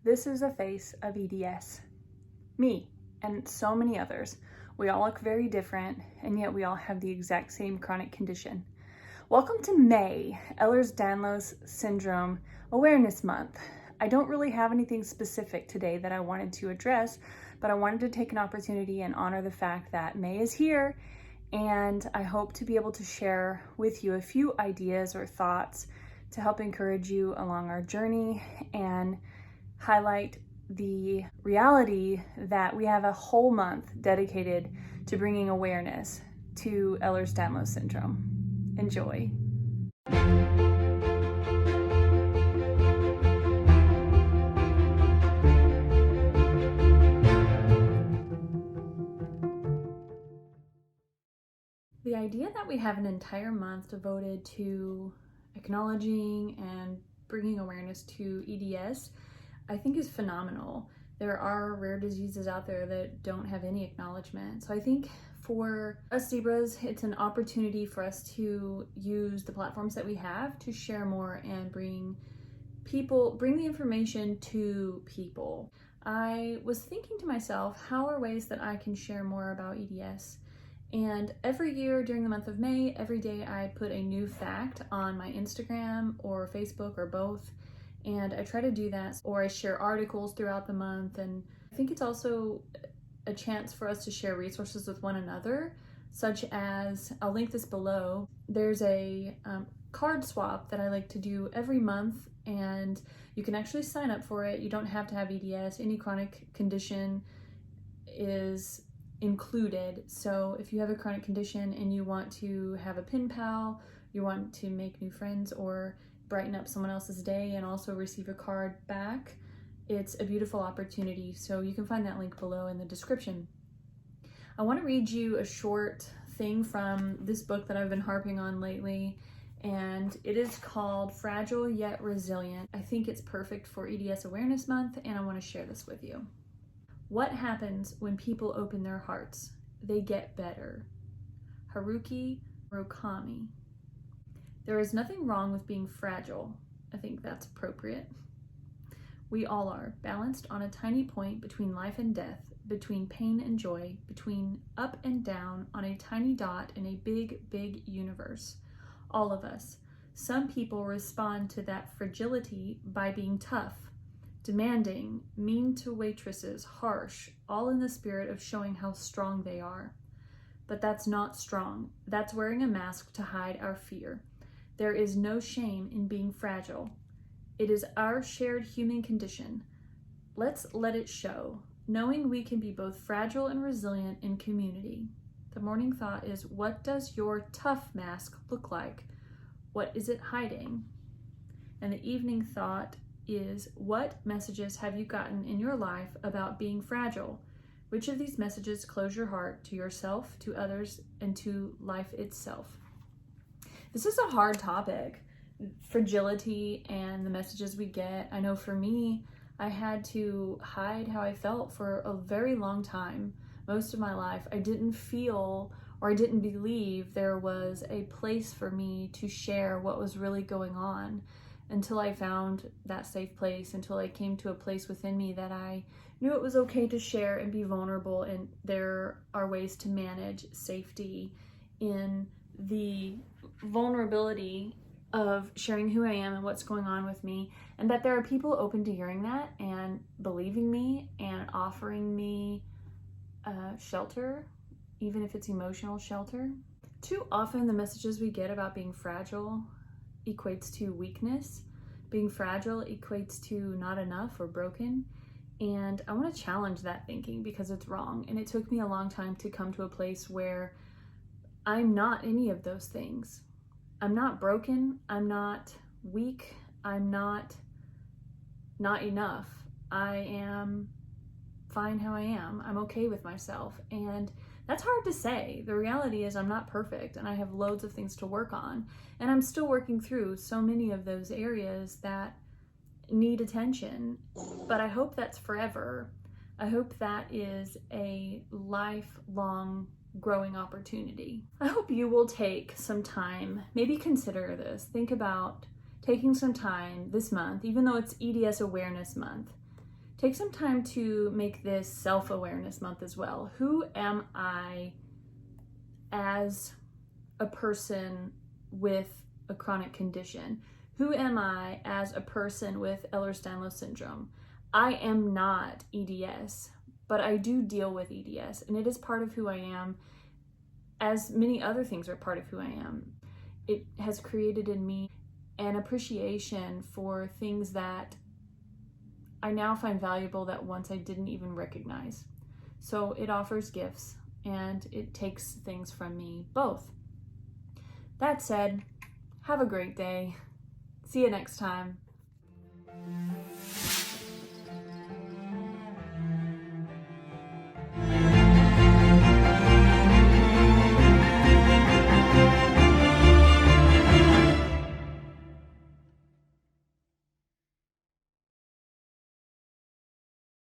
This is a face of EDS. Me, and so many others. We all look very different, and yet we all have the exact same chronic condition. Welcome to May, Ehlers-Danlos Syndrome Awareness Month. I don't really have anything specific today that I wanted to address, but I wanted to take an opportunity and honor the fact that May is here, and I hope to be able to share with you a few ideas or thoughts to help encourage you along our journey and highlight the reality that we have a whole month dedicated to bringing awareness to Ehlers-Danlos syndrome. Enjoy. The idea that we have an entire month devoted to acknowledging and bringing awareness to EDS, I think is phenomenal. There are rare diseases out there that don't have any acknowledgement. So I think for us zebras, it's an opportunity for us to use the platforms that we have to share more and bring the information to people. I was thinking to myself, how are ways that I can share more about EDS? And every year during the month of May, every day I put a new fact on my Instagram or Facebook or both. And I try to do that, or I share articles throughout the month. And I think it's also a chance for us to share resources with one another, such as, I'll link this below. There's a card swap that I like to do every month, and you can actually sign up for it. You don't have to have EDS. Any chronic condition is included. So if you have a chronic condition and you want to have a pen pal, you want to make new friends or brighten up someone else's day and also receive a card back, it's a beautiful opportunity. So you can find that link below in the description. I want to read you a short thing from this book that I've been harping on lately, and it is called Fragile Yet Resilient. I think it's perfect for EDS Awareness Month, and I want to share this with you. What happens when people open their hearts? They get better. Haruki Murakami. There is nothing wrong with being fragile. I think that's appropriate. We all are, balanced on a tiny point between life and death, between pain and joy, between up and down on a tiny dot in a big, big universe. All of us. Some people respond to that fragility by being tough, demanding, mean to waitresses, harsh, all in the spirit of showing how strong they are. But that's not strong. That's wearing a mask to hide our fear. There is no shame in being fragile. It is our shared human condition. Let's let it show, knowing we can be both fragile and resilient in community. The morning thought is, what does your tough mask look like? What is it hiding? And the evening thought is, what messages have you gotten in your life about being fragile? Which of these messages close your heart to yourself, to others, and to life itself? This is a hard topic, fragility and the messages we get. I know for me, I had to hide how I felt for a very long time. Most of my life, I didn't feel or I didn't believe there was a place for me to share what was really going on, until I found that safe place, until I came to a place within me that I knew it was okay to share and be vulnerable, and there are ways to manage safety in the vulnerability of sharing who I am and what's going on with me, and that there are people open to hearing that and believing me and offering me shelter, even if it's emotional shelter. Too often the messages we get about being fragile equates to weakness. Being fragile equates to not enough or broken. And I want to challenge that thinking because it's wrong. And it took me a long time to come to a place where I'm not any of those things. I'm not broken. I'm not weak. I'm not enough. I am fine how I am. I'm okay with myself. And that's hard to say. The reality is I'm not perfect and I have loads of things to work on. And I'm still working through so many of those areas that need attention. But I hope that's forever. I hope that is a lifelong growing opportunity. I hope you will take some time, maybe consider this, think about taking some time this month, even though it's EDS Awareness Month, take some time to make this self-awareness month as well. Who am I as a person with a chronic condition? Who am I as a person with Ehlers-Danlos syndrome? I am not EDS, but I do deal with EDS, and it is part of who I am, as many other things are part of who I am. It has created in me an appreciation for things that I now find valuable that once I didn't even recognize. So it offers gifts and it takes things from me both. That said, have a great day. See you next time.